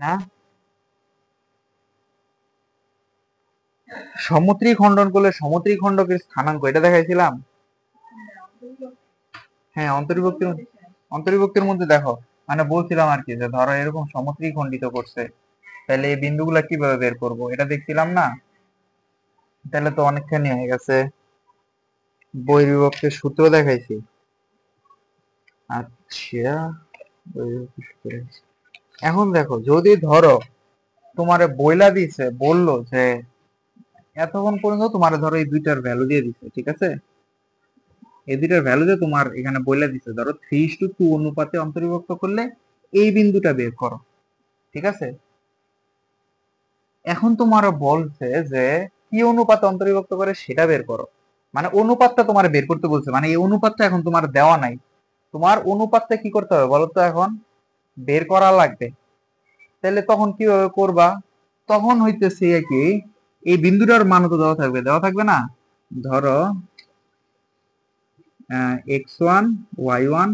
হ্যাঁ, সমত্রী খণ্ডন করলে সমত্রী খণ্ডকের স্থানাঙ্ক এটা দেখাইছিলাম। হ্যাঁ, অন্তর্বিভক্তির মধ্যে দেখো, মানে বলছিলাম আর কি, যে ধরো এরকম সমত্রী খণ্ডিত করছে, তাহলে এই বিন্দুগুলা কিভাবে বের করব এটা দেখছিলাম না। তাহলে তো অনেকখানি হয়ে গেছে, বহির্বিভক্তের সূত্র দেখাইছি। আচ্ছা, বহির্বিভক্তের সূত্র দেখাইছি। এখন দেখো, যদি ধরো তোমারে বইলা দিছে, বললো যে এতক্ষণ পর্যন্ত তোমার ধরো এই দুইটার ভ্যালু দিয়ে দিছে, ঠিক আছে, এই দুইটার ভ্যালু দিয়ে তোমার এখানে বইলা দিছে, ধরো 3:2 অনুপাতে অন্তর্বিভক্ত করলে এই বিন্দুটা বের করো, ঠিক আছে। এখন তোমার বলছে যে কি অনুপাতে অন্তর্বিভক্ত করে সেটা বের করো, মানে অনুপাতটা তোমার বের করতে বলছে, মানে এই অনুপাতটা এখন তোমার দেওয়া নাই, তোমার অনুপাতটা কি করতে হবে বলো তো, এখন বের করা লাগবে। তাহলে তখন কিভাবে করবা? তখন হইতেছে কি, এই বিন্দুটার মান তো দেওয়া থাকবে না। ধরো x1 y1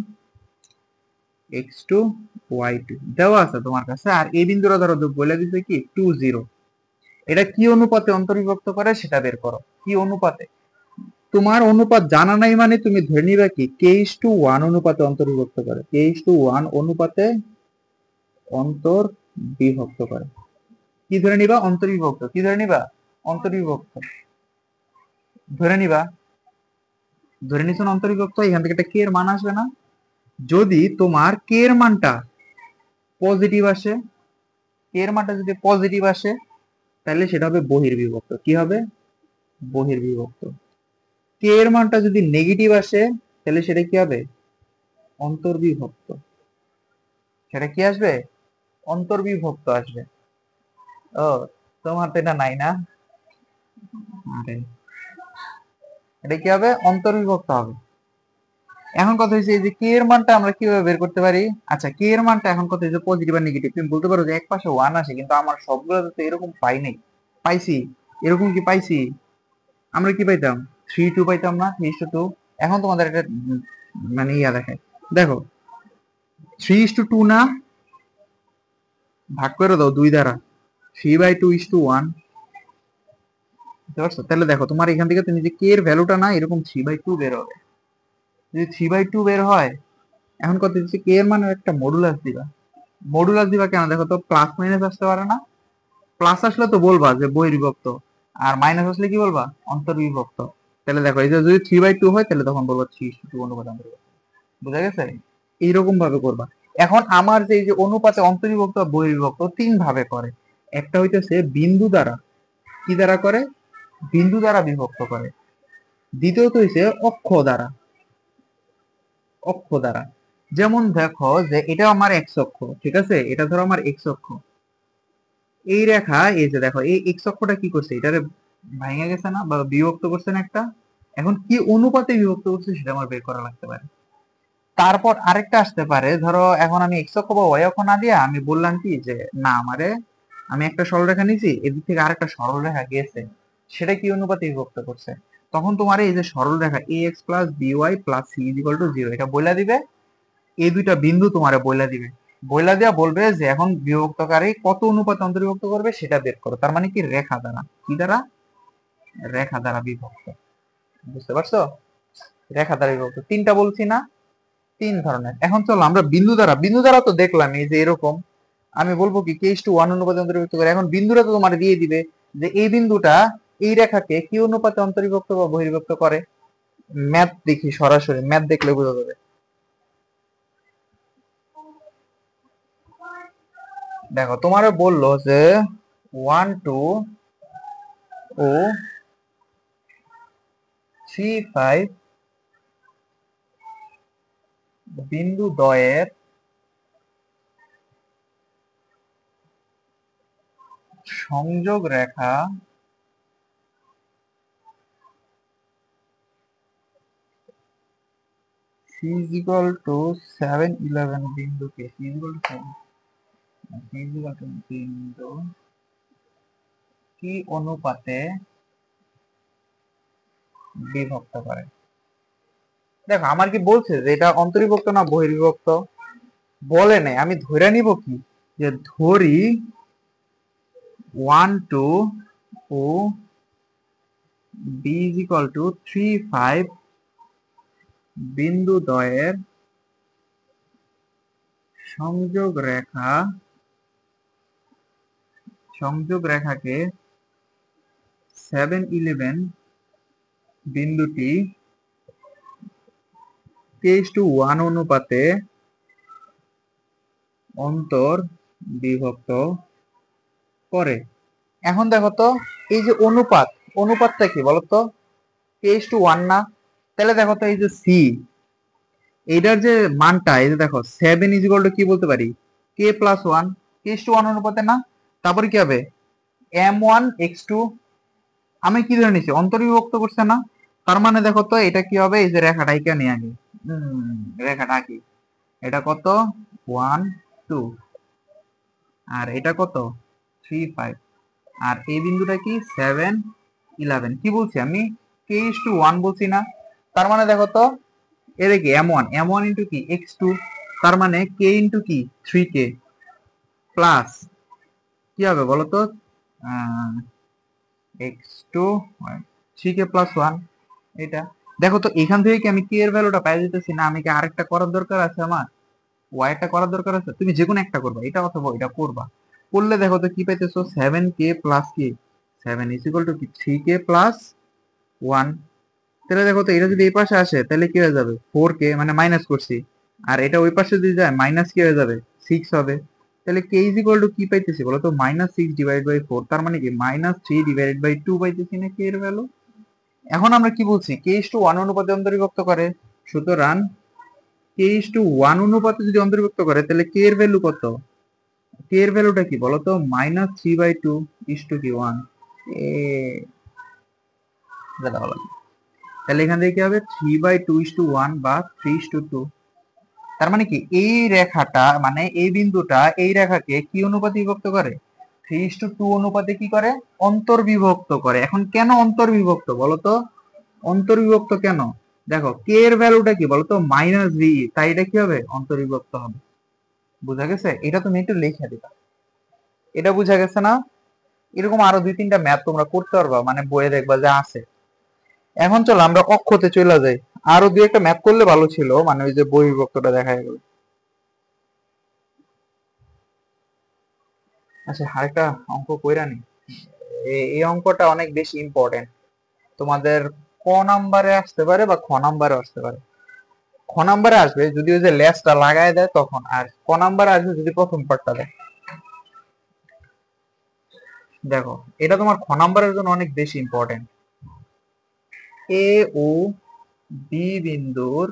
x2 y2 দেওয়া আছে তোমার কাছে, আর এই বিন্দুটা ধরো বলে দিছে কি 2 0। এটা কি অনুপাতে অন্তর্বিভক্ত করে সেটা বের করো, কি অনুপাতে। তোমার অনুপাত জানা নাই মানে তুমি ধরে নিবা কি k:1 অনুপাতে অন্তর্বিভক্ত করে, k:1 অনুপাতে অন্তর্বিভক্ত করে। কি ধরে নিবা? অন্তর্বিভক্ত। কি ধরে নিবা? অন্তর্বিভক্ত ধরে নিবা। ধরে নিছো না অন্তর্বিভক্ত, এখান থেকে একটা কে এর মান আসবে না। যদি তোমার কে এর মানটা পজিটিভ আসে, কে এর মানটা যদি পজিটিভ আসে, তাহলে সেটা হবে বহির্বিভক্ত। কি হবে? বহির্বিভক্ত। কে এর মানটা যদি নেগেটিভ আসে, তাহলে সেটা কি হবে? অন্তর্বিভক্ত। সেটা কি আসবে? অন্তর্বিভক্ত আসবে। ও, তোমার তো এটা নাই না। আরে, এটা কি হবে? অন্তর্বিভক্ত হবে। এখন কথা হচ্ছে এই যে কে এর মানটা আমরা কিভাবে বের করতে পারি। আচ্ছা, কে এর মানটা এখন কথা হচ্ছে পজিটিভ আর নেগেটিভ, তুমি বলতে পারো যে এক পাশে 1 আসে, কিন্তু আমার সবগুলো তো এরকম পাই নাই। পাইছি? এরকম কি পাইছি? আমরা কি পাইতাম? 3:2 পাইতাম না, 3:2। এখন তোমাদের একটা মানে ইয়া দেখায়, দেখো 3:2 না, ভাগ করে দাও 2 দ্বারা, 3/2:1। বুঝতে পারছো? তাহলে দেখো তোমার এখান থেকে তুমি যে কে এর ভ্যালুটা না, এরকম 3/2 বের হবে। যদি 3/2 বের হয়, এখন কত দিচ্ছে, কে এর মানে একটা মডুলাস দিবা। মডুলাস দিবা কেন? দেখো তো প্লাস মাইনাস আসতে পারে না, প্লাস আসলে তো বলবা যে বহির্বিভক্ত, আর মাইনাস আসলে কি বলবা? অন্তর্বিভক্ত। তাহলে দেখো এই যে যদি 3/2 হয়, তাহলে তখন বলবো 3:2 অনুপাত অন্তর্বিভক্ত। বুঝা গেছে? এইরকম ভাবে করবা। এখন আমার যে এই যে অনুপাতে অন্তর্বিভক্ত বা বহির্বিভক্ত তিন ভাবে করে। একটা হইতেছে বিন্দু দ্বারা, কি দ্বারা করে? বিন্দু দ্বারা বিভক্ত করে। দ্বিতীয়ত হইছে অক্ষ দ্বারা, অক্ষ দ্বারা। যেমন দেখো যে এটা আমার এক্স অক্ষ, ঠিক আছে, এটা ধরো আমার এক্স অক্ষ। এই রেখা, এই যে দেখো এই এক্স অক্ষটা কি করছে, এটারে ভাঙে গেছে না, বা বিভক্ত করছে না একটা। এখন কি অনুপাতে বিভক্ত করছে সেটা আমার বের করা লাগতে পারে। তারপর আরেকটা আসতে পারে, ধরো এখন আমি এক্স অক্ষ বা ওয়াই অক্ষ না দিয়ে আমি বললাম কি যে না, আমি একটা সরলরেখা নিছি, এদিক থেকে আরেকটা সরলরেখা গেছে, সেটা কি অনুপাতে বিভক্ত করছে। তখন তোমার এই যে সরলরেখা A X plus B Y plus C is equal to 0 এটা বইলা দিবে। এই দুইটা বিন্দু তোমারে বইলা দিবে, বইলা দিয়া বলবে যে এখন বিভক্তকারী কত অনুপাত অন্তর্বিভক্ত করবে সেটা বের করো। তার মানে কি, রেখা দ্বারা। কি দ্বারা? রেখা দ্বারা বিভক্ত। বুঝতে পারছো? রেখা দ্বারা বিভক্ত তিনটা বলছি না, তিন ধরনের। এখন চলো আমরা বিন্দু দ্বারা, বিন্দু দ্বারা তো দেখলাম এই যে এরকম, আমি বলবো কি k:1 অনুপাতে অন্তর্ভুক্ত করে। এখন বিন্দুটা তো তোমার দিয়ে দিবে যে এই বিন্দুটা এই রেখাকে কি অনুপাতে অন্তর্ভুক্ত বা বহির্ভুক্ত করে। ম্যাথ দেখি, সরাসরি ম্যাথ দেখলে বোঝা যাবে। দেখো তোমারে বললো যে 1 2 ও 3 5 বিন্দু দ্বয়ের সংযোগ রেখা c is equal to 7 11 বিন্দুকে c is equal to 7, c is equal to বিন্দু কি অনুপাতে বিভক্ত করে। দেখো আমার কি বলছে যে এটা অন্তর্বিভক্ত না বহির্বিভক্ত, বলে নাই, আমি ধরে নিব কি যে ধরি 1 2 ও বি ইজ ইকুয়াল টু 3 5 বিন্দু দ্বয়ের সংযোগ রেখাকে 7 11 বিন্দুটি k:1 অনুপাতে অন্তর বিভক্ত করে। এখন দেখো তো, এই যে অনুপাতটা কি বলতো? k:1 না? তাহলে দেখো তো, এই যে সি, এইটার যে মানটা, এই যে দেখো 7 ইজ ইকুয়াল টু কি বলতে পারি? k+1, k:1 অনুপাতে না? তারপরে কি হবে? m1x2, আমি কি ধরে নিছি? অন্তর্বিভক্ত করছে না? তার মানে দেখো তো, এটা কি হবে? এই যে রেখাটা এখানে আগে রেখাটা কি, এটা কত? 1 2, আর এটা কত? 3 5, আর এই বিন্দুটা কি? 7 11। কি বলছি আমি? k:1 বলছি না? তার মানে দেখো তো, এটা কি m1 ইন্টু কি x2, তার মানে k ইন্টু কি 3k প্লাস কি হবে বলো তো? x2 3k plus 1। এটা দেখো তো, এখান থেকে কি আমি k এর ভ্যালুটা পাই যেতেছি না? আমি কি আরেকটা করার দরকার আছে? আমার y টা করার দরকার আছে? তুমি যে কোনো একটা করবা, এটা অথবা এটা করবা। করলে দেখো তো কি পাইতেছো? 7k প্লাস কি 7 ইজ ইকুয়াল টু কি 3k প্লাস 1। তাহলে দেখো তো, এটা যদি এই পাশে আসে তাহলে কি হয়ে যাবে? 4k, মানে মাইনাস করছি। আর এটা ওই পাশে যদি যায় মাইনাস কি হয়ে যাবে? 6 হবে। তাহলে k ইজ ইকুয়াল টু কি পাইতেছি বলো তো? -6 ডিভাইড বাই 4। তার মানে কি -3 ডিভাইড বাই 2 পাইতেছি না k এর ভ্যালু। এখন আমরা কি বলছি? k:1 অনুপাতে অন্তর্বিভক্ত করে। সুতরাং k:1 অনুপাতে যদি অন্তর্ভুক্ত করে, তাহলে k এর ভ্যালু কত? k এর ভ্যালুটা কি বলতো? -3/2 ইস টু কি 1। তাহলে এখান থেকে কি হবে? 3/2 ইস টু 1 বা 3 ইস টু 2। তার মানে কি, এই রেখাটা, মানে এই বিন্দুটা এই রেখাকে কি অনুপাতে বিভক্ত করে? 3:2 অনুপাতে কি করে? অন্তর্বিভক্ত করে। এখন কেন অন্তর্বিভক্ত বলতো? অন্তর্বিভক্ত কেন? দেখো, কে এর ভ্যালুটা কি বলতো? -v, তাই এটা কি হবে? অন্তর্বিভক্ত হবে। বুঝা গেছে? এটা তুমি একটু লিখে দিবা। এটা বুঝা গেছে না? এরকম আরো 2-3টা ম্যাথ তোমরা করতে পারবা, মানে বইয়ে দেখবা যে আছে। এখন চলো আমরা অক্ষতে চলে যাই। আরো 2-একটা ম্যাথ করলে ভালো ছিল, মানে ওই যে বহির্বিভক্তটা দেখা গেল। আচ্ছা, আরেকটা অঙ্ক কইরা নি। এই অঙ্কটা অনেক বেশি ইম্পর্টেন্ট, তোমাদের ক নাম্বারে আসতে পারে বা খ নাম্বারে আসতে পারে। খ নাম্বারে আসবে যদি ওই যে লেসটা লাগায় দেয় তখন, আর ক নাম্বারে আসবে যদি প্রথম পার্টটা দেয়। দেখো, এটা তোমার খ নাম্বারের জন্য অনেক বেশি ইম্পর্টেন্ট। এ ও বি বিন্দুর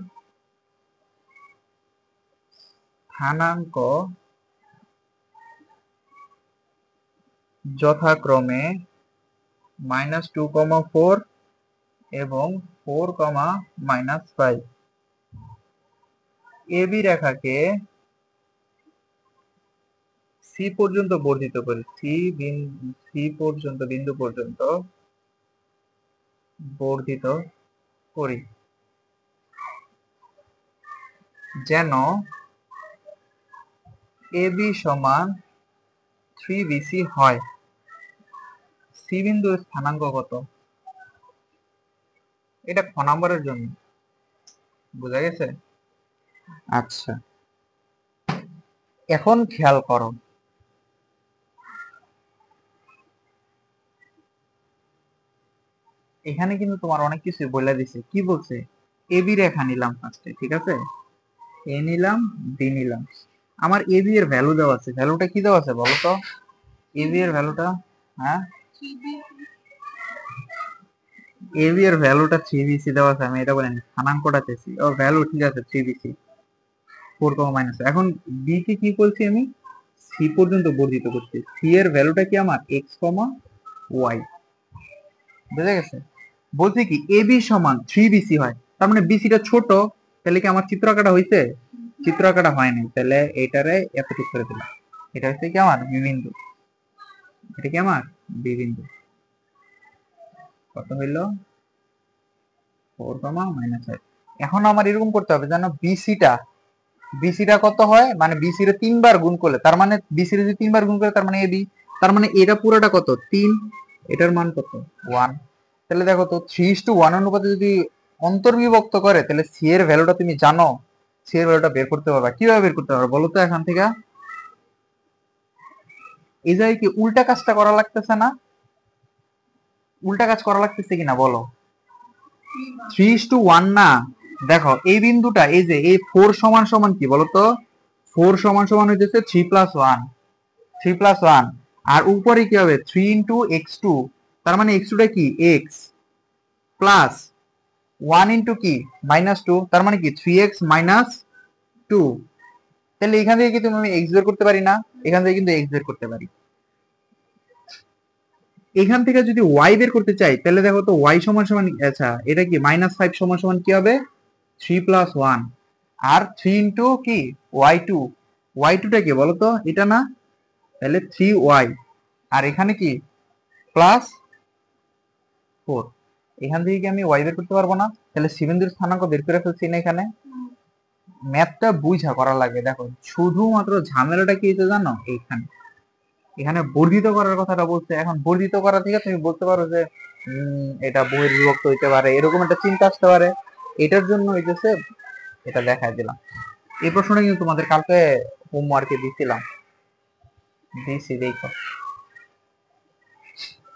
স্থানাঙ্ক যথাক্রমে -2,4 এবং 4,-5। এ বি রেখাকে সি পর্যন্ত বর্ধিত করি, সি পর্যন্ত, বিন্দু পর্যন্ত বর্ধিত করি, যেন এ বি সমান 3bc হয়। সি বিন্দুর স্থানাঙ্ক কত? এটা খ নাম্বারের জন্য। বুঝা গেছে? আচ্ছা, এখন খেয়াল করো, এখানে কিন্তু তোমার অনেক কিছু বলে দিছে। কি বলছে? এ বি রেখা নিলাম ফার্স্টে, ঠিক আছে? এ নিলাম, বি নিলাম। আমার এ বি এর ভ্যালু দেওয়া আছে। ভ্যালুটা কি দেওয়া আছে বলো তো? এ বি এর ভ্যালুটা, হ্যাঁ, এ বি এর ভ্যালুটা 3bc দেওয়া আছে। আমি এটা বলিনি, স্থানাঙ্কটা চেয়েছি। ও ভ্যালু ঠিক আছে, 3bc, 4, এখন বি কে কি বলছি আমি? সি পর্যন্ত বর্ধিত করছি। সি এর ভ্যালুটা কি আমার? x, y। বুঝা গেছে? বলছি কি এ বি সমান 3bc হয়, তার মানে বিসিটা ছোট। তাহলে কি আমার চিত্র আঁকাটা হয়েছে? চিত্র আঁকাটা হয়নি। তাহলে এটারে এতটুকু করে দিলাম। এটা হচ্ছে কি আমার বি বিন্দু, এটা কি আমার বি বিন্দু। কত হইলো? 4, -5। এখন আমার এরকম করতে হবে যেন বিসিটা বিসিটা কত হয়, মানে বিসি রে 3 বার গুণ করলে, তার মানে বিসি রে যদি 3 বার গুণ করে তার মানে এবি, তার মানে এটা পুরোটা কত 3, এটার মান কত 1। তাহলে দেখো তো 3:1 অনুপাতে যদি অন্তর্বিভক্ত করে তাহলে সি এর ভ্যালুটা তুমি জানো, সি এর ভ্যালুটা বের করতে পারবা। কিভাবে বের করতে পারবা বলো তো? এখান থেকে এই জায়গায় কি উল্টা কাজটা করা লাগতেছে না? উল্টা কাজ করা লাগতেছে কিনা বলো? 3:1 না, দেখো এই বিন্দুটা, এই যে এই 4 সমান সমান কি বলতো? 4 সমান সমান হইতেছে 3+1, 3+1, আর উপরে কি হবে 3 ইন্টু x2, তার মানে x2 টা কি x প্লাস 1 ইন্টু কি -2, তার মানে কি 3x - 2। তাহলে এখান থেকে কি তুমি আমি x বের করতে পারি না? এখান থেকে কিন্তু x বের করতে পারি। এখান থেকে যদি y বের করতে চাই তাহলে দেখো তো y সমান সমান, আচ্ছা এটা কি -5 সমান সমান কি হবে 3+1, আর 3 ইন্টু কি y2, y2 টা কি বলতো? এটা না, তাহলে 3y, আর এখানে কি প্লাস 4। এখান থেকে কি আমি y বের করতে পারবো না? তাহলে সি বিন্দুর স্থানাঙ্ক বের করে ফেলছি না এখানে। ম্যাথটা বুঝা করা লাগে। দেখো শুধুমাত্র ঝামেলাটা কি হচ্ছে জানো? এইখানে, এখানে বর্ধিত করার কথাটা বলছে। এখন বর্ধিত করা থেকে তুমি বলতে পারো যে এটা বহির্বিভক্ত হইতে পারে, এরকম একটা চিন্তা আসতে পারে। এটার জন্য হইতেছে এটা দেখাই দিলাম। এই প্রশ্নটা কিন্তু তোমাদের কালকে হোমওয়ার্কে দিছিলাম, দিছি দেখো,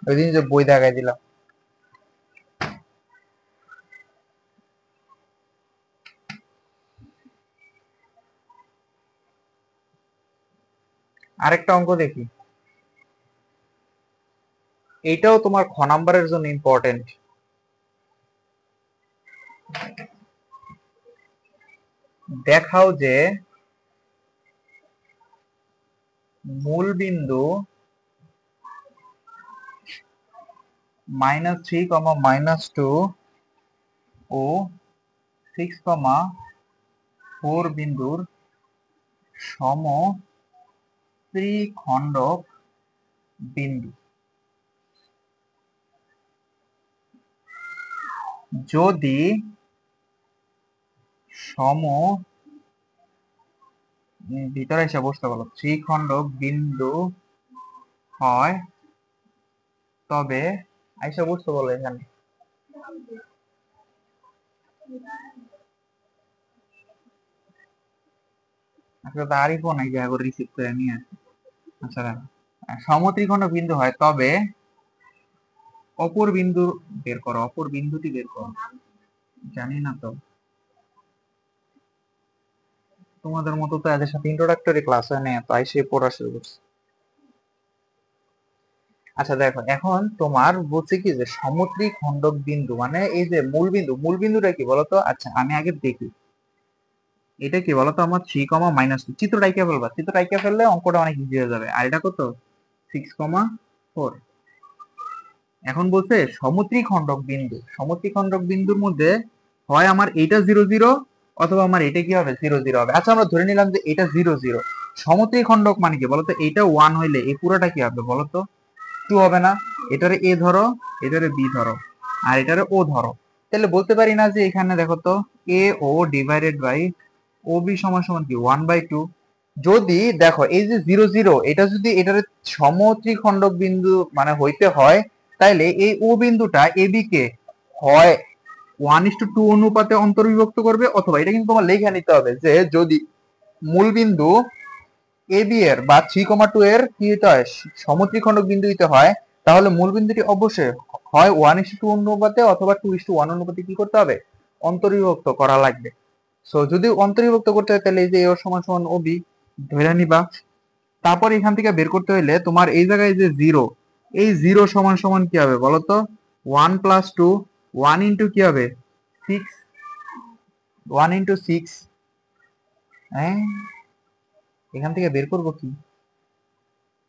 ওই দিন যে বই দেখাই দিলাম। আরেকটা অঙ্ক দেখি, এইটাও তোমার খ নাম্বারের জন্য ইম্পর্টেন্ট। দেখাও যে মূল বিন্দু -3, -2 ও 6,4 বিন্দুর সম ত্রিখণ্ডক বিন্দু যদি সম, ভিতরে এসে বসতে বলো, ত্রিখণ্ডক বিন্দু হয় তবে, আইসা বসতে বলো এখানে, আচ্ছা তারই ফোন এই জায়গা করে রিসিভ করে নিয়ে আসি। আচ্ছা দেখো, সমত্রিখণ্ডক বিন্দু হয় তবে অপর বিন্দু বের করো, অপর বিন্দুটি বের করো। জানি না তো, তোমাদের মতো তো এদের সাথে ইন্ট্রোডাক্টরি ক্লাস হয় না, তাই সে পড়া শুরু করছে। আচ্ছা দেখো, এখন তোমার বলছে কি যে সমত্রিখণ্ডক বিন্দু মানে এই যে মূল বিন্দু, মূল বিন্দুটা কি বলতো? আচ্ছা আমি আগে দেখি এটা কি বলতো, আমার 3, -2, চিত্রটা এঁকে ফেলবা, চিত্রটা এঁকে ফেললে অঙ্কটা অনেক ইজি হয়ে যাবে। আর এটা কত 6,4। এখন বলছে সমত্রিখণ্ডক বিন্দু, সমত্রিখণ্ডক বিন্দুর মধ্যে হয় আমার এটা 0, 0 অথবা আমার এটা কি হবে 0, 0 হবে। আচ্ছা আমরা ধরে নিলাম যে এটা 0, 0। সমত্রিখণ্ডক মানে কি বলতো? এটা 1 হইলে এই পুরোটা কি হবে বলতো? 2 হবে না? এটারে এ ধরো, এটারে বি ধরো, আর এটারে ও ধরো। তাহলে বলতে পারি না যে এখানে দেখো তো A O divided by O B সমান সমান কি 1/2। যদি দেখো এই যে 0, 0 এটা যদি এটার সমত্রিখণ্ডক বিন্দু মানে হইতে হয়, তাইলে এই ও বিন্দুটা এ বি কে হয় 1:2 অনুপাতে অন্তর্বিভক্ত করবে, অথবা এটা কিন্তু তোমার লেখা নিতে হবে যে যদি মূল বিন্দু এ বি এর বা 3,2 এর কি হইতে হয় সমত্রিখণ্ডক বিন্দু হইতে হয়, তাহলে মূল বিন্দুটি অবশ্যই হয় 1:2 অনুপাতে অথবা 2:1 অনুপাতে কি করতে হবে অন্তর্বিভক্ত করা লাগবে। সো যদি অন্তর্বিভক্ত করতে হয় তাহলে এই যে এ সমান সমান ও বি ধরে নিবা। তারপর এখান থেকে বের করতে হইলে তোমার এই জায়গায় যে 0, এই 0 সমান সমান কি হবে বলতো? 1+2, 1 ইন্টু কি হবে 6, 1 ইন্টু 6। হ্যাঁ, এখান থেকে বের করবো কি?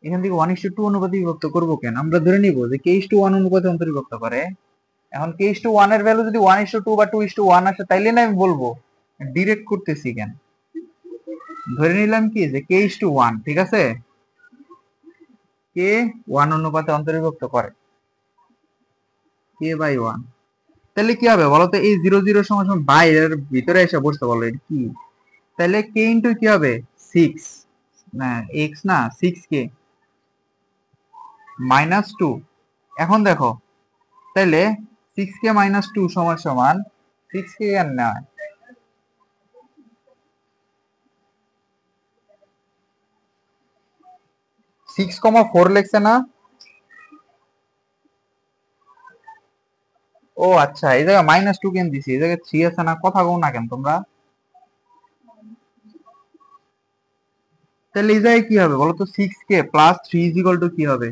এখান থেকে 1:2 অনুপাতে বিভক্ত করবো কেন? আমরা ধরে নিব যে k:1 অনুপাতে অন্তর্বিভক্ত করে। এখন k:1 এর ভ্যালু যদি 1:2 বা 2:1 আসে তাইলে না আমি বলবো, ডিরেক্ট করতেছি কেন? ধরে নিলাম কি যে k:1, ঠিক আছে, k 1 অনুপাতে অন্তর্বিভক্ত করে k/1। তাহলে কি হবে বলতো? এই 0, 0 সমান সমান বাইরের ভিতরে এসে বসতে বলো, এটা কি তাহলে কে ইন্টু কি হবে 6, না এক্স না 6k -2। এখন দেখো তাহলে 6k - 2 সমান সমান 6k আর না 6,4 লেখছে না। ও আচ্ছা, এই জায়গায় -2 কেন দিছি, এই জায়গায় 3 আছে না, কথা কও না কেন তোমরা। তাহলে এই জায়গায় কি হবে বলো তো, 6k + 3 = কি হবে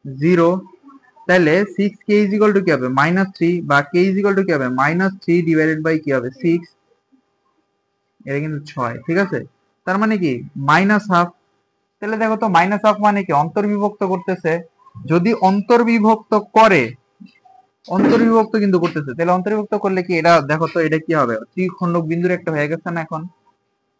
0। তাহলে 6k = কি হবে -3, বা k = কি হবে -3 ডিভাইডেড বাই কি হবে 6, এটা কিন্তু 6, ঠিক আছে। তার মানে কি -হাফ। তাহলে দেখো তো -হাফ মানে কি অন্তর্বিভক্ত করতেছে। যদি অন্তর্বিভক্ত করে, অন্তর্বিভক্ত কিন্তু করতেছে, তাহলে অন্তর্বিভক্ত করলে কি এটা দেখো তো এটা কি হবে, ত্রিখণ্ডক বিন্দুর একটা হয়ে গেছে না। এখন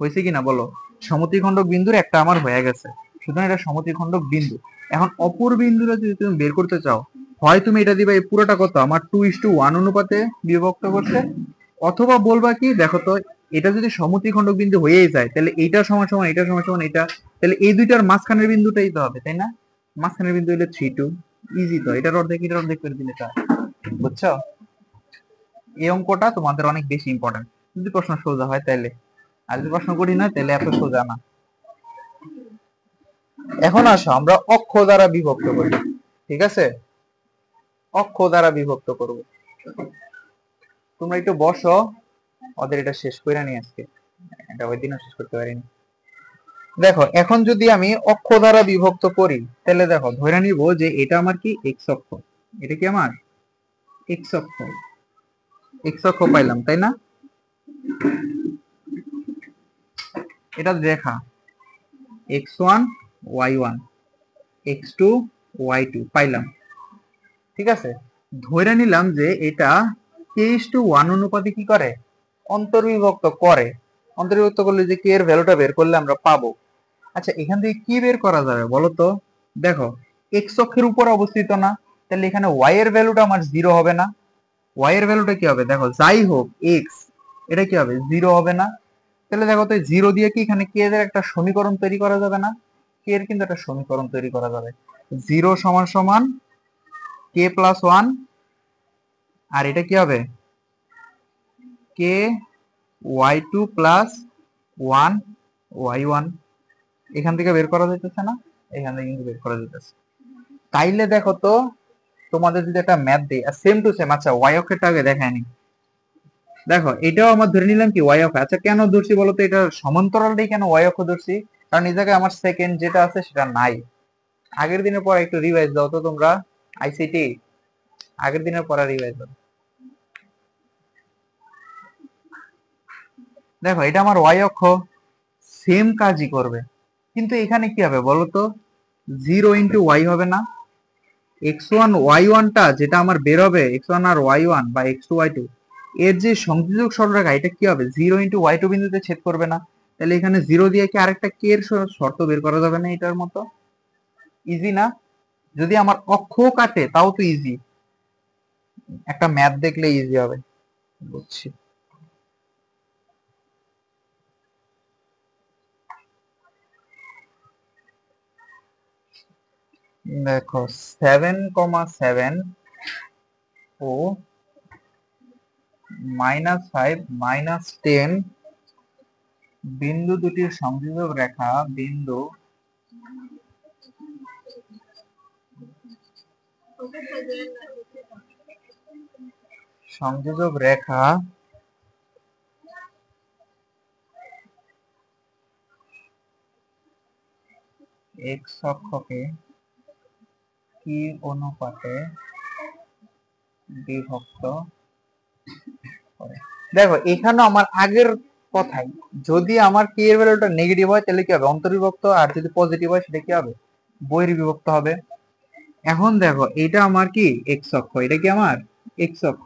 হয়েছে কিনা বলো, সমত্রিখণ্ডক বিন্দুর একটা আমার হয়ে গেছে, সুতরাং এটা সমত্রিখণ্ডক বিন্দু। এখন অপর বিন্দুটা যদি তুমি বের করতে চাও, হয় তুমি এটা দিবা এই পুরোটা কত আমার 2:1 অনুপাতে বিভক্ত করছে, অথবা বলবা কি দেখো তো এটা যদি সমত্রিখণ্ডক বিন্দু হয়েই যায় তাহলে এইটা সমান সমান এটা সমান সমান এটা, তাহলে এই দুইটার মাঝখানের বিন্দুটাই তো হবে, তাই না। মাঝখানের বিন্দু হলো 3, 2, ইজি তো, এটার অর্ধেক করে দিলে তো। বুঝছো, এই অঙ্কটা তোমাদের অনেক বেশি ইম্পর্টেন্ট যদি প্রশ্ন সোজা হয় তাহলে, আর যদি প্রশ্ন কঠিন হয় তাহলে এত সোজা না। এখন আসো আমরা অক্ষ দ্বারা বিভক্ত করি, ঠিক আছে, অক্ষ দ্বারা বিভক্ত করব। তোমরা একটু বসো, ওদের এটা শেষ করে নি আজকে, এটা ওই দিনও শেষ করতে পারিনি। দেখো এখন যদি আমি অক্ষ দ্বারা বিভক্ত করি, তাহলে দেখো ধরে নিব যে এটা আমার কি এক্স অক্ষ, এটা কি আমার এক্স অক্ষ, এক্স অক্ষ পাইলাম তাই না। এটা রেখা x1 y1 x2 y2 পাইলাম, ঠিক আছে। ধরে নিলাম যে এটা k:1 অনুপাতে কি করে অন্তর্বিভক্ত করে, অন্তর্বিভক্ত করলে যে কে এর ভ্যালুটা বের করলে আমরা পাবো। আচ্ছা এখান থেকে কি বের করা যাবে বলো তো, দেখো এক্স অক্ষের উপর অবস্থিত না, তাহলে এখানে ওয়াই এর ভ্যালুটা আমার 0 হবে না। ওয়াই এর ভ্যালুটা কি হবে দেখো, যাই হোক এক্স, এটা কি হবে 0 হবে না। তাহলে দেখো তো 0 দিয়ে কি এখানে কে এর একটা সমীকরণ তৈরি করা যাবে না, কে এর কিন্তু একটা সমীকরণ তৈরি করা যাবে, 0 সমান সমান k+1, আর এটা কি হবে কে y2 + 1 y1, এখান থেকে বের করা যাইতেছে না, এখান থেকে কিন্তু বের করা যাইতেছে। তাইলে দেখো তো তোমাদের যদি একটা ম্যাথ দেই, আর সেম টু সেম, আচ্ছা ওয়াই অক্ষেরটা আগে দেখায়নি। দেখো এটাও আমার ধরে নিলাম কি ওয়াই অক্ষ। আচ্ছা কেন ধরছি বলতো, এটা সমান্তরালটাই কেন ওয়াই অক্ষ ধরছি, কারণ এই জায়গায় আমার সেকেন্ড যেটা আছে সেটা নাই। আগের দিনের পর একটু রিভাইজ দাও তো তোমরা, আইসিটি আগের দিনের পর রিভাইজ দাও। দেখো এটা আমার ওয়াই অক্ষ, সেম কাজই করবে, কিন্তু এখানে কি হবে বলতো 0 × y হবে না, x1 y1 টা যেটা আমার বের হবে x1 আর y1 বা x2 y2 এর যে সংযোজক সরলরেখা এটা কি হবে 0 × y2 বিন্দুতে ছেদ করবে না। তাহলে এখানে 0 দিয়ে কি আরেকটা কে এর শর্ত বের করা যাবে না এটার মতো, ইজি না। যদি আমার অক্ষ কাটে তাও তো ইজি, একটা ম্যাথ দেখলে ইজি হবে। বুঝছি। দেখো 7,7 ও -5 -10 বিন্দু দুটির সংযোজক রেখা, বিন্দু সংযোজক রেখা এক্স অক্ষকে কি অনুপাতে বিভক্ত করে। দেখো এখানে আমার আগের কথাই, যদি আমার কি এর ভ্যালুটা নেগেটিভ হয় তাহলে কি হবে অন্তর্বিভক্ত, আর যদি পজিটিভ হয় সেটা কি হবে বহির্বিভক্ত হবে। এখন দেখো এটা আমার কি এক্স অক্ষ, এটা কি আমার এক্স অক্ষ,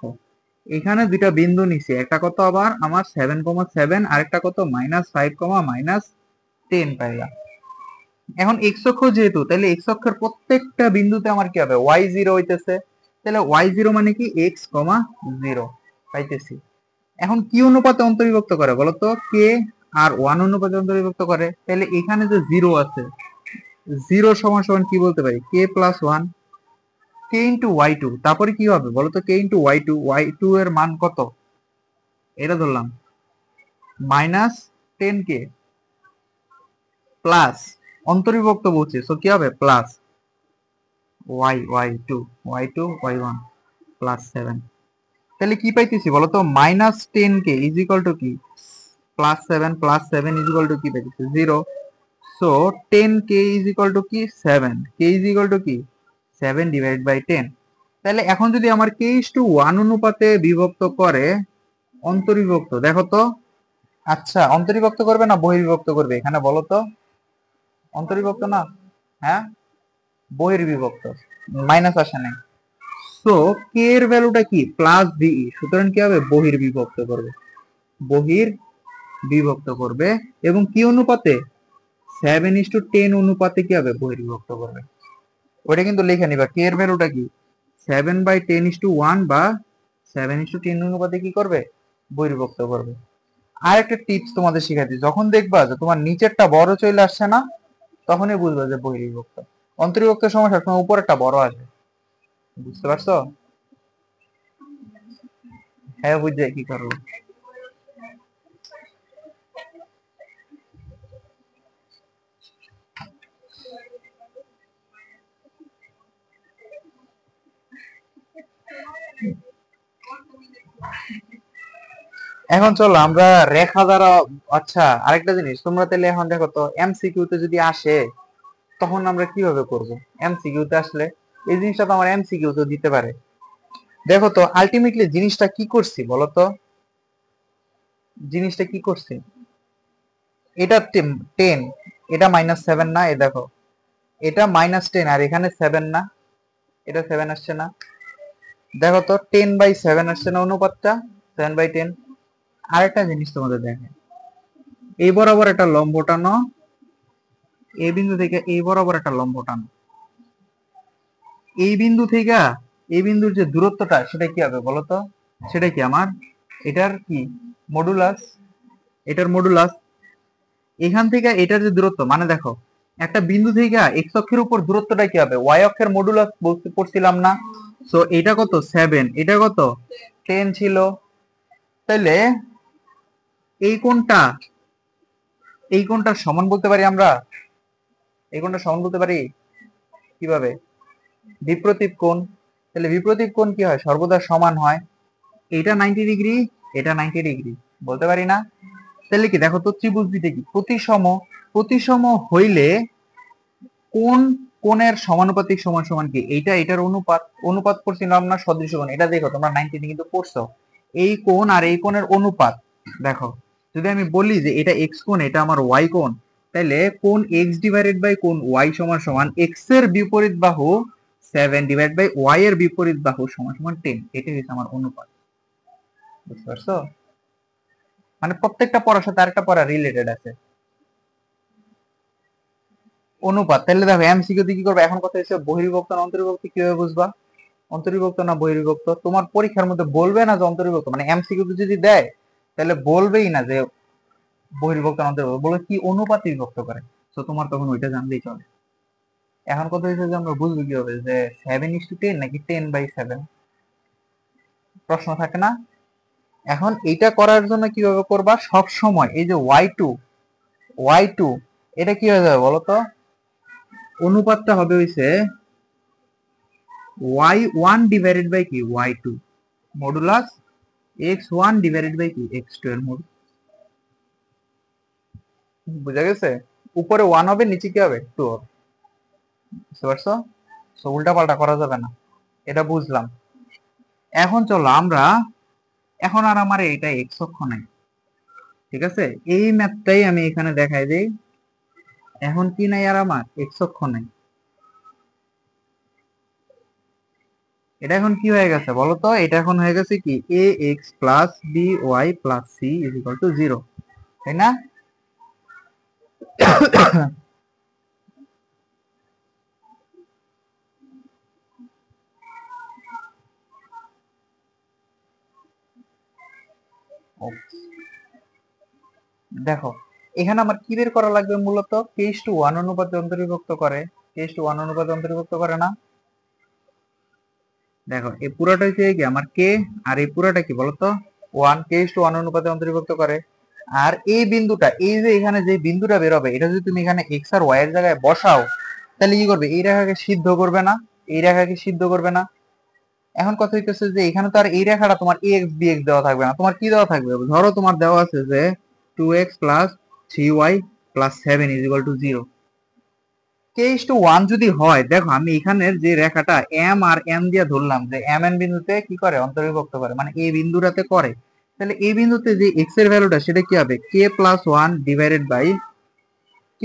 এখানে দুইটা বিন্দু নিছি, একটা কত আবার আমার 7,7 আর একটা কত -5, -10 পাইলাম। এখন এক্স অক্ষ যেহেতু, তাহলে এক্স অক্ষের প্রত্যেকটা বিন্দুতে আমার কি হবে y0 হইতেছে, তাহলে y0 মানে কি x, 0 পাইতেছি। এখন কি অনুপাতে অন্তর্বিভক্ত করে বলতো? কে আর ওয়ান অনুপাতে অন্তর্বিভক্ত করে। তাহলে এখানে যে জিরো আছে, জিরো সমান সমান কি বলতে পারি? কে প্লাস ওয়ান, কে ইন্টু ওয়াই টু। তারপরে কি হবে বলতো? কে ইন্টু ওয়াই টু এর মান কত? এটা ধরলাম মাইনাস 10 কে প্লাস অন্তর্বিভক্ত বলছে, সো কি হবে? Plus Y two Y one plus 7। তাহলে কি পাইতেছি বলতো? Minus 10 K is equal to কি? Plus seven is equal to কি পাইতেছি? 0। So 10 K is equal to কি? 7। কে ইজ ইকুয়াল টু কি? 7/10। তাহলে এখন যদি আমার কে ইজ টু 1 অনুপাতে বিভক্ত করে অন্তর্বিভক্ত, দেখো তো। আচ্ছা, অন্তর্বিভক্ত করবে না বহির্বিভক্ত করবে এখানে বলো তো? অন্তর্বিভক্ত না? হ্যাঁ, বহির্বিভক্ত, মাইনাস আসে নাই। সো কে এর ভ্যালুটা কি? প্লাস ভিই, সুতরাং কি হবে? বহির্বিভক্ত করবে, বহির্বিভক্ত করবে। এবং কি অনুপাতে? 7:10 অনুপাতে কি হবে? বহির্বিভক্ত করবে। ওটা কিন্তু লিখে নিবা, কে এর ভ্যালুটা কি? 7/10:1 বা 7:10 অনুপাতে কি করবে? বহির্বিভক্ত করবে। আর একটা টিপস তোমাদের শিখাচ্ছি, যখন দেখবা যে তোমার নিচেরটা বড় চলে আসছে না, তখনই বুঝবা যে বহির্বিভক্ত। অন্তর্বিভক্ত সময় সবসময় উপরেরটা বড় আসবে। বুঝতে পারছো? হ্যাঁ, বুঝছে কি করবো। এখন চলো আমরা রেখা দ্বারা। আচ্ছা, আরেকটা জিনিস, তোমরা তাহলে এখন দেখো তো, এমসিকিউ তে যদি আসে তখন আমরা কিভাবে করব? এমসিকিউ তে আসলে এই জিনিসটা তো আমার এমসিকিউ তে দিতে পারে। দেখো তো আলটিমেটলি জিনিসটা কি করছি বলো তো? জিনিসটা কি করছি? এটা 10, এটা -7 না? এ দেখো, এটা -10 আর এখানে 7 না? এটা 7 আসছে না? দেখো তো 10/7 আসছে না অনুপাতটা? 7/10। আরেকটা জিনিস তোমাদের দেখে, এই বরাবর একটা লম্ব টানো, এই বিন্দু থেকে এই বরাবর একটা লম্ব টানো। এই বিন্দু থেকে এই বিন্দুর যে দূরত্বটা, সেটা কি হবে বলতো? সেটা কি আমার এটার কি মডুলাস? এটার মডুলাস। এখান থেকে এটার যে দূরত্ব, মানে দেখো একটা বিন্দু থেকে এক্স অক্ষের উপর দূরত্বটা কি হবে? ওয়াই অক্ষের মডুলাস বলতে পড়ছিলাম না? সো এটা কত? 7। এটা কত? 10 ছিল। তাহলে এই কোণটা, এই কোণটা সমান বলতে পারি আমরা? এই কোণটা সমান বলতে পারি কিভাবে? বিপ্রতীপ কোণ। তাহলে বিপ্রতীপ কোণ কি হয়? সর্বদা সমান হয়। এটা 90 ডিগ্রি, এটা 90 ডিগ্রি, বলতে পারি না? তাহলে কি দেখো তো, ত্রিভুজ দুইটা কি প্রতিসম? প্রতিসম হইলে কোন কোণের সমানুপাতিক সমান সমান কি? এইটা এটার অনুপাত। অনুপাত পড়ছিলাম না সদৃশ কোণ? এটা দেখো তোমরা 90 কিন্তু পড়ছো। এই কোণ আর এই কোণের অনুপাত দেখো। যদি আমি বলি যে এটা এক্স কোণ, এটা আমার ওয়াই কোণ, তাহলে কোণ এক্স ডিভাইডেড বাই কোণ ওয়াই সমান সমান এক্স এর বিপরীত বাহু 7/y এর বিপরীত বাহু সমান সমান 10। এটাই হচ্ছে আমার অনুপাত। বুঝতে পারছো? মানে প্রত্যেকটা পড়ার সাথে আরেকটা পড়া রিলেটেড আছে। অনুপাত। তাহলে দেখো এমসিকিউ কি করবে? এখন কথা হচ্ছে বহির্বিভক্ত না অন্তর্বিভক্ত কিভাবে বুঝবা? অন্তর্বিভক্ত না বহির্বিভক্ত? তোমার পরীক্ষার মধ্যে বলবে না যে অন্তর্বিভক্ত, মানে এমসিকিউ যদি দেয় তাহলে বলবেই না যে বহির্বিভক্ত না অন্তর্বিভক্ত, বলবে কি অনুপাতে বিভক্ত করে। তো তোমার তখন ওইটা জানলেই চলে। এখন কথা হচ্ছে যে আমরা বুঝবো কিভাবে যে 7:10 নাকি 10/7? প্রশ্ন থাকে না? এখন এইটা করার জন্য কিভাবে করবা? সব সময় এই যে ওয়াই টু এটা কি হয়ে যাবে বলতো? অনুপাতটা হবে হইছে y1 ডিভাইডেড বাই কি? y2 modulus x1 divided by কি? x2 এর মড। বুঝা গেছে? উপরে 1 হবে, নিচে কি হবে? 2 হবে। বুঝতে পারছো? সো উল্টা পাল্টা করা যাবে না। এটা বুঝলাম। এখন চলো আমরা, এখন আর আমার এটা এক্স অক্ষ নাই, ঠিক আছে? এই ম্যাথটাই আমি এখানে দেখাই দেই। এখন কি নাই আর আমার? এক্স অক্ষ নাই। এটা এখন কি হয়ে গেছে বলো তো? এটা এখন হয়ে গেছে কি? A X plus B Y plus C is equal to 0, তাই না? দেখো এখানে আমার কি বের করা লাগবে মূলত k:1 অনুপাতে অন্তর্ভুক্ত করে, k:1 অনুপাতে অন্তর্ভুক্ত করে না। দেখো এই পুরোটা হচ্ছে কি আমার k, আর এই পুরোটা কি বলতো 1, k:1 অনুপাতে অন্তর্ভুক্ত করে। আর এই বিন্দুটা, এই যে এখানে যে বিন্দুটা বের হবে, এটা যদি তুমি এখানে x আর y এর জায়গায় বসাও, তাহলে কি করবে, এই রেখাকে সিদ্ধ করবে না, এই রেখাকে সিদ্ধ করবে না। এখন কথা হইতেছে যে এখানে তো আর এই রেখাটা তোমার ax bx দেওয়া থাকবে না, তোমার কি দেওয়া থাকবে, ধরো তোমার দেওয়া আছে যে 2x + 3y + 7 = 0। k:1 যদি হয়, দেখো আমি এখানের যে রেখাটা m আর n দিয়ে ধরলাম যে m n বিন্দুতে কি করে, অন্তর্বিভক্ত করে, মানে এই বিন্দুটাতে করে, তাহলে এই বিন্দুতে যে x এর ভ্যালুটা সেটা কি হবে, k+1 ডিভাইডেড বাই k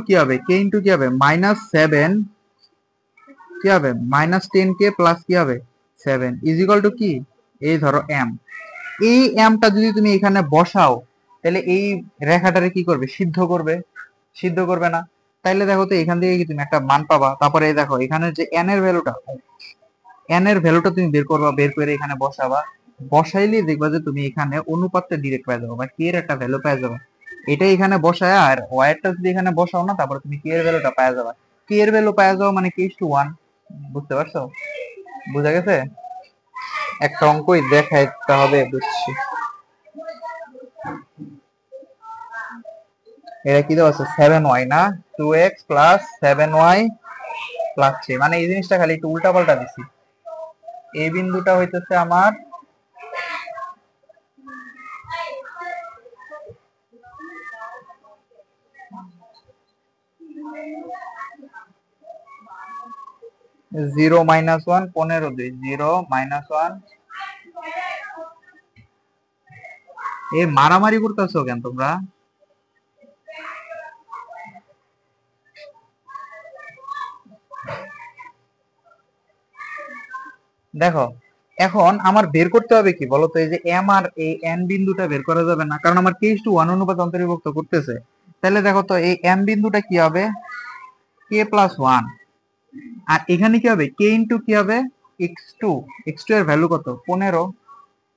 কি হবে, k ইন্টু কি হবে -7, কি হবে -10k প্লাস কি হবে 7 = কি, এই ধরো m। এই mটা যদি তুমি এখানে বসাও, তাহলে এই রেখাটারে কি করবে, সিদ্ধ করবে, সিদ্ধ করবে না। তাইলে দেখো তো এখান থেকে কি তুমি একটা মান পাবা, তারপরে এই দেখো এখানে যে n এর ভ্যালুটা তুমি বের করবা, বের করে এখানে বসাবা, বসাইলেই দেখবা যে তুমি এখানে অনুপাতটা ডিরেক্ট পেয়ে যাবে বা k এর একটা ভ্যালু পেয়ে যাবে। এটা এখানে বসায় আর y এরটা যদি এখানে বসাও না, তারপরে তুমি k এর ভ্যালুটা পেয়ে যাবে। k এর ভ্যালু পেয়ে যাও মানে k:1। বুঝতে পারছো, বুঝা গেছে? একটা অঙ্কই দেখাইতে হবে, বুঝছি। এটা কি দেওয়া আছে, 7y না, 2x + 7y + 3, মানে এই জিনিসটা খালি একটু উল্টা পাল্টা দিছি। এই বিন্দুটা হইতেছে আমার 0 - 1 15 2, 0 - 1। এ মারামারি করতেছো কেন তোমরা? দেখো এখন আমার বের করতে হবে কি বলতো, এই যে m আর এই n বিন্দুটা বের করা যাবে না, কারণ আমার k:1 অনুপাত অন্তর্ভুক্ত করতেছে। তাহলে দেখো তো এই m বিন্দুটা কি হবে, k+1, আর এখানে কি হবে, k ইন্টু কি হবে x2, x2 এর ভ্যালু কত 15,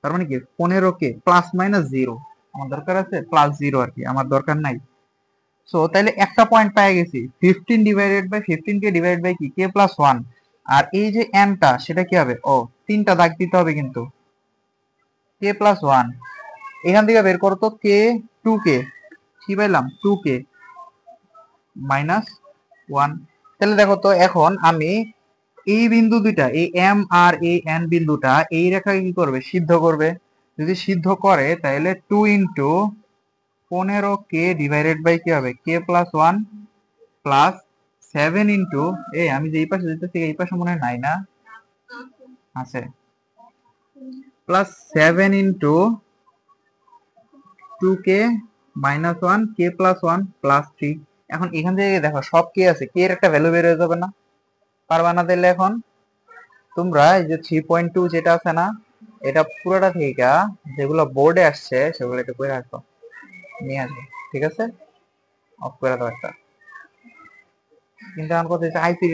তার মানে কি 15k ± 0, আমার দরকার আছে +0 আর কি, আমার দরকার নাই। সো তাহলে একটা পয়েন্ট পেয়ে গেছি, 15 divided by 15k divided by কি k+1, আর এই যে n টা সেটা কি হবে, ও তিনটা দাগ দিতে হবে কিন্তু, k+1, এখান থেকে বের করো তো k, কি পাইলাম 2k -1। তাহলে দেখো তো এখন আমি এই বিন্দু দুইটা, এই m আর এই n বিন্দুটা এই রেখাকে কি করবে, সিদ্ধ করবে। যদি সিদ্ধ করে তাহলে 2 ইন্টু 15k ডিভাইডেড বাই কি হবে k+1 প্লাস 7 ইন্টু, আমি যে এই পাশে যেতেছি এই পাশে মনে হয় নাই না, আছে, plus 7 into 2k -1 k+1 plus 3। এখন এখান থেকে দেখো সব কে আছে, কে এর একটা ভ্যালু বের হয়ে যাবে না, পারবা না? দিলে এখন তোমরা এই যে 3.2 যেটা আছে না, এটা পুরোটা থেকে যেগুলো বোর্ডে আসছে সেগুলো একটু করে রাখো, নিয়ে আসবো, ঠিক আছে? অফ করে দাও একটা। কিন্তু আমার কথা হচ্ছে আইপি